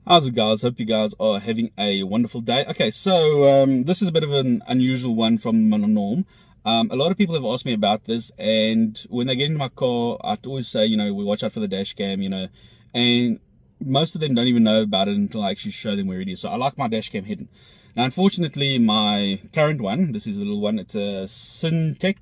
How's it, guys? Hope you guys are having a wonderful day. Okay, so this is a bit of an unusual one from my norm. A lot of people have asked me about this, and when they get into my car, I always say, you know, we watch out for the dash cam, you know, and most of them don't even know about it until I actually show them where it is. So I like my dash cam hidden. Now, unfortunately, my current one, this is the little one, it's a Syntec.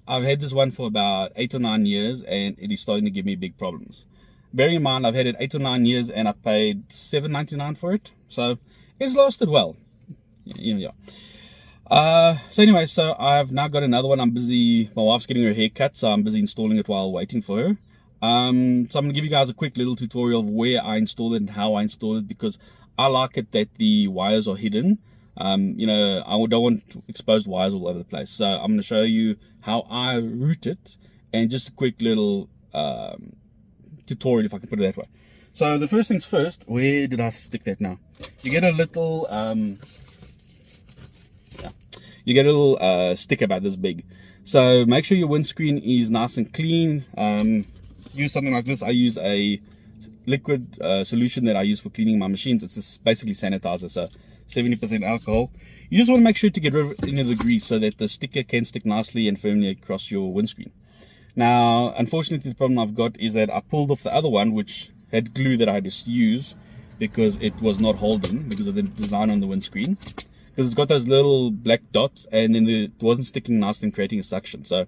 I've had this one for about 8 or 9 years, and it is starting to give me big problems. Bearing in mind, I've had it 8 or 9 years, and I paid $7.99 for it, so it's lasted well. So anyway, so I've now got another one. I'm busy. My wife's getting her hair cut, so I'm busy installing it while waiting for her. So I'm gonna give you guys a quick little tutorial of where I installed it and how I installed it, because I like it that the wires are hidden. You know, I don't want exposed wires all over the place. So I'm gonna show you how I route it, and just a quick little tutorial, if I can put it that way. So the first things first, where did I stick that now? You get a little sticker about this big. So make sure your windscreen is nice and clean. Use something like this. I use a liquid solution that I use for cleaning my machines. It's just basically sanitizer, so 70% alcohol. You just want to make sure to get rid of any of the grease so that the sticker can stick nicely and firmly across your windscreen. Now, unfortunately, the problem I've got is that I pulled off the other one, which had glue that I had to use because it was not holding because of the design on the windscreen. Because it's got those little black dots, and then it wasn't sticking nicely and creating a suction. So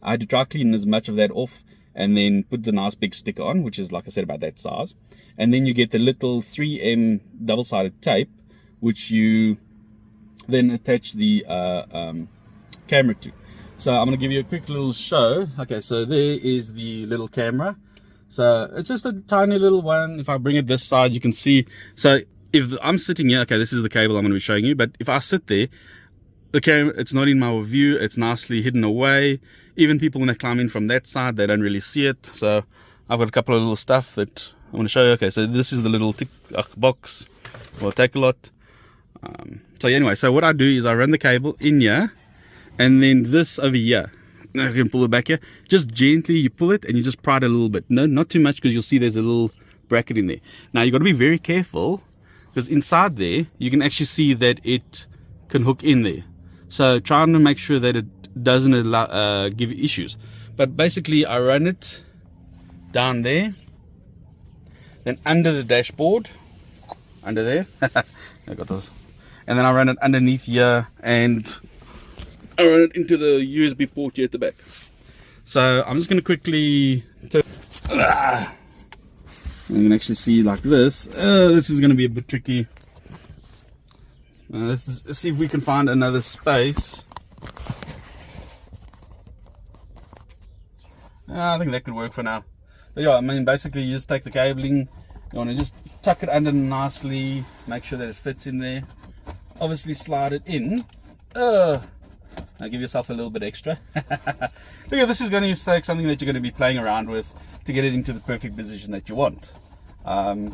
I had to dry clean as much of that off, and then put the nice big sticker on, which is, like I said, about that size. And then you get the little 3M double-sided tape, which you then attach the camera to. So I'm going to give you a quick little show. Okay, so there is the little camera. So it's just a tiny little one. If I bring it this side, you can see. So if I'm sitting here, okay, this is the cable I'm going to be showing you. But if I sit there, the camera, it's not in my view. It's nicely hidden away. Even people, when they climb in from that side, they don't really see it. So I've got a couple of little stuff that I want to show you. Okay, so this is the little tick box. Will take a lot. So anyway, so what I do is I run the cable in here, and then this over here. I can pull it back here. Just gently, you pull it and you just pry it a little bit. No, not too much, because you'll see there's a little bracket in there. Now you've got to be very careful, because inside there you can actually see that it can hook in there. So trying to make sure that it doesn't allow, give you issues. But basically, I run it down there, then under the dashboard, under there. I got those. And then I run it underneath here, and I run it into the USB port here at the back. So I'm just going to quickly turn. You can actually see like this. This is going to be a bit tricky. Let's see if we can find another space. I think that could work for now. But yeah, I mean, basically you just take the cabling. You want to just tuck it under nicely, make sure that it fits in there. Obviously slide it in. Now give yourself a little bit extra. Look, this is going to take something that you're going to be playing around with to get it into the perfect position that you want. Like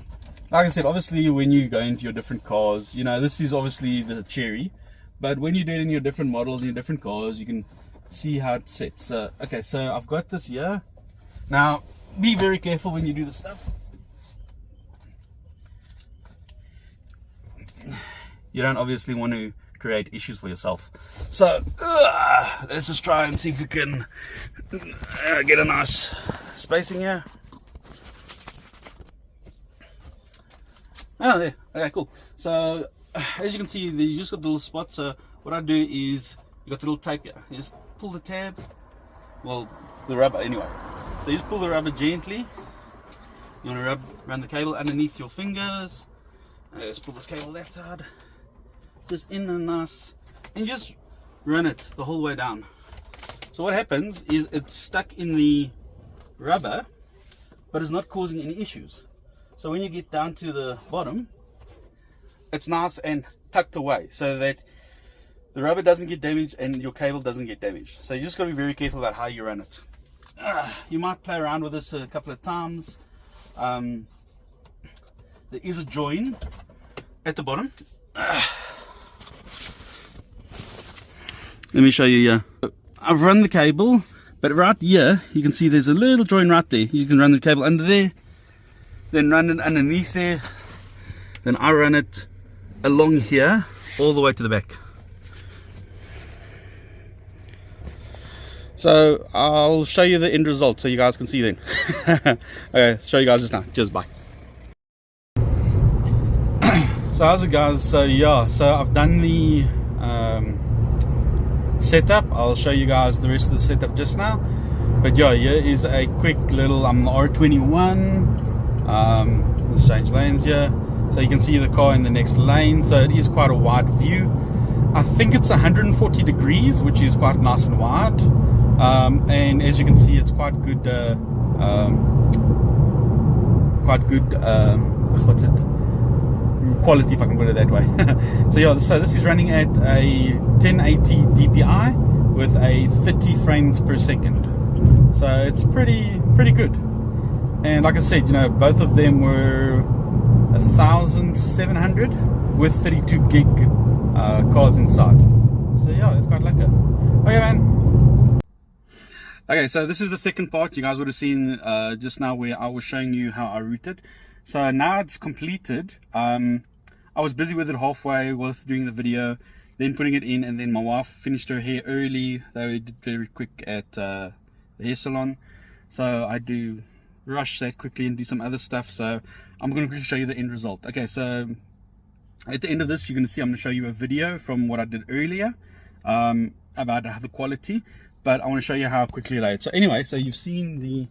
I said, obviously when you go into your different cars, you know, this is obviously the Chery, but when you do it in your different models, in your different cars, you can see how it sits. Okay, so I've got this here. Now, be very careful when you do this stuff. You don't obviously want to create issues for yourself. So let's just try and see if we can get a nice spacing here. Oh, there. Okay, cool. So as you can see, you just got the little spot. So what I do is, you got the little tape here. You just pull the tab, well, the rubber anyway. So you just pull the rubber gently. You want to run the cable underneath your fingers. Let's pull this cable that side. Just in and nice, and just run it the whole way down. So what happens is it's stuck in the rubber, but it's not causing any issues. So when you get down to the bottom, it's nice and tucked away, so that the rubber doesn't get damaged and your cable doesn't get damaged. So you just got to be very careful about how you run it. You might play around with this a couple of times. There is a join at the bottom. Let me show you here. I've run the cable, but right here you can see there's a little join right there. You can run the cable under there, then run it underneath there, then I run it along here all the way to the back. So I'll show you the end result so you guys can see then. Okay, show you guys just now. Cheers, bye. So how's it, guys? So yeah, so I've done the setup. I'll show you guys the rest of the setup just now. But yeah, here is a quick little, I'm the R21. Let's change lanes here. So you can see the car in the next lane. So it is quite a wide view. I think it's 140 degrees, which is quite nice and wide. And as you can see, it's quite good, what's it? Quality, if I can put it that way. So yeah, so this is running at a 1080 DPI with a 30 frames per second. So it's pretty good. And like I said, you know, both of them were 1,700 with 32 gig cards inside. So yeah, it's quite lekker. Okay, man. Okay, so this is the second part. You guys would have seen just now where I was showing you how I routed. So now it's completed. I was busy with it halfway with doing the video, then putting it in, and then my wife finished her hair early. They did very quick at the hair salon. So I do rush that quickly and do some other stuff. So I'm going to quickly show you the end result. Okay, so at the end of this, you're going to see I'm going to show you a video from what I did earlier about the quality. But I want to show you how quickly I laid. So anyway, so you've seen the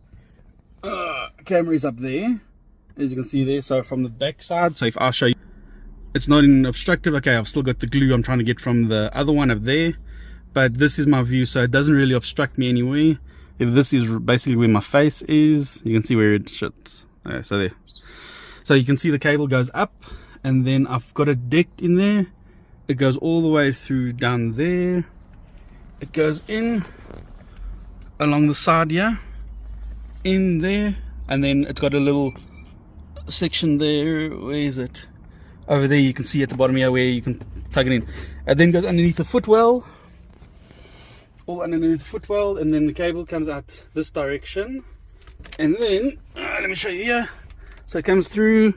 camera is up there, as you can see there. So from the back side, so if I'll show you, it's not in obstructive. Okay, I've still got the glue I'm trying to get from the other one up there, but this is my view, so it doesn't really obstruct me anyway. If this is basically where my face is, you can see where it sits. Okay, so there. So you can see the cable goes up, and then I've got it decked in there. It goes all the way through down there. It goes in along the side here, in there, and then it's got a little section there. Where is it? Over there, you can see at the bottom here where you can plug it in. It then goes underneath the footwell, all underneath the footwell, and then the cable comes out this direction. And then, let me show you here. So it comes through,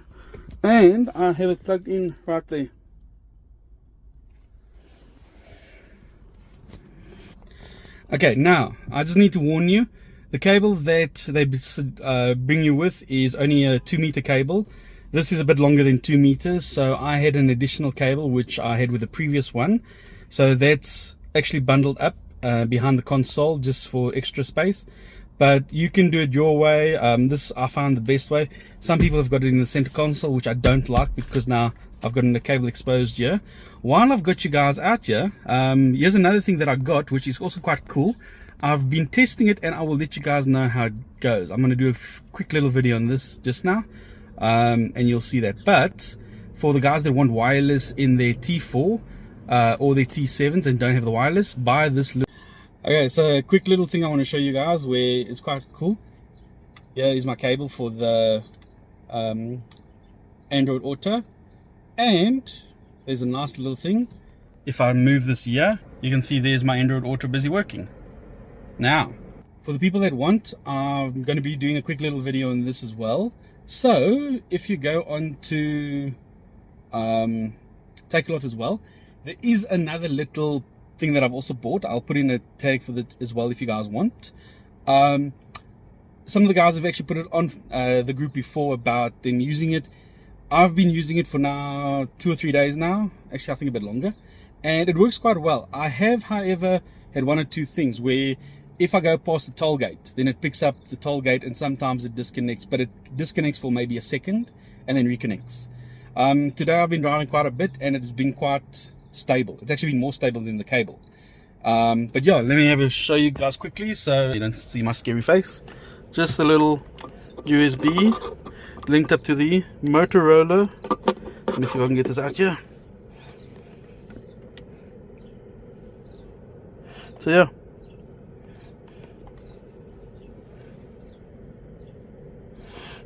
and I have it plugged in right there. Okay, now I just need to warn you, the cable that they bring you with is only a 2-meter cable. This is a bit longer than 2 meters, so I had an additional cable which I had with the previous one. So that's actually bundled up behind the console just for extra space. But you can do it your way. This I found the best way. Some people have got it in the center console, which I don't like because now I've got the cable exposed here. While I've got you guys out here, here's another thing that I got, which is also quite cool. I've been testing it, and I will let you guys know how it goes. I'm going to do a quick little video on this just now, and you'll see that. But for the guys that want wireless in their T4 or their T7s and don't have the wireless, buy this little... Okay, so a quick little thing I want to show you guys where it's quite cool. Here is my cable for the Android Auto, and there's a nice little thing. If I move this here, you can see there's my Android Auto busy working. Now, for the people that want, I'm going to be doing a quick little video on this as well. So if you go on to Take a Lot as well, there is another little thing that I've also bought. I'll put in a tag for that as well if you guys want. Some of the guys have actually put it on the group before about them using it. I've been using it for now 2 or 3 days now, actually I think a bit longer, and it works quite well. I have, however, had 1 or 2 things where if I go past the toll gate, then it picks up the toll gate and sometimes it disconnects, but it disconnects for maybe a second and then reconnects. Today I've been driving quite a bit and it's been quite stable. It's actually been more stable than the cable. But yeah, let me show you guys quickly so you don't see my scary face. Just a little USB linked up to the Motorola. Let me see if I can get this out here. So yeah.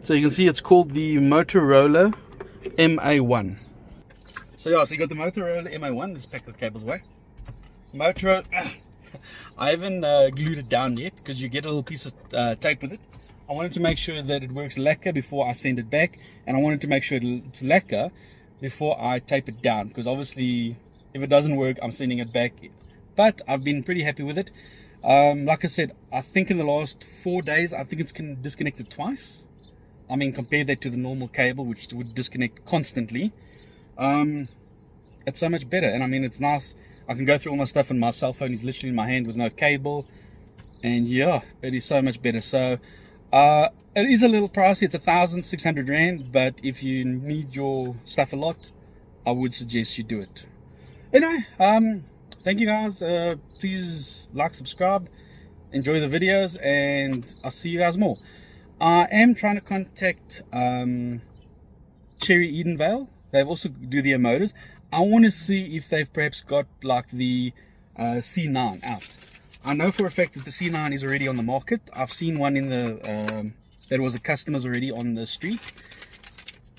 So you can see it's called the Motorola MA1. So yeah, so you got the Motorola MA1. Let's pack the cables away. Motorola. I haven't glued it down yet because you get a little piece of tape with it. I wanted to make sure that it works lacquer before I send it back, and I wanted to make sure it's lacquer before I tape it down, because obviously if it doesn't work, I'm sending it back. But I've been pretty happy with it. Like I said, I think in the last 4 days, I think it's disconnected twice. I mean, compare that to the normal cable, which would disconnect constantly. It's so much better. And I mean, it's nice. I can go through all my stuff, and my cell phone is literally in my hand with no cable. And yeah, it is so much better. So it is a little pricey. It's 1,600 Rand, but if you need your stuff a lot, I would suggest you do it. Anyway, thank you guys. Please like, subscribe, enjoy the videos, and I'll see you guys more. I am trying to contact Chery Edenvale. They also do their motors. I want to see if they've perhaps got like the C9 out. I know for a fact that the C9 is already on the market. I've seen one in the that was a customer's already on the street.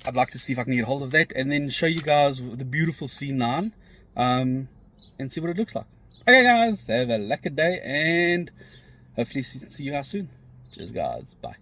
I'd like to see if I can get a hold of that, and then show you guys the beautiful C9 and see what it looks like. Okay guys, have a lekker day, and hopefully see you guys soon. Cheers guys, bye.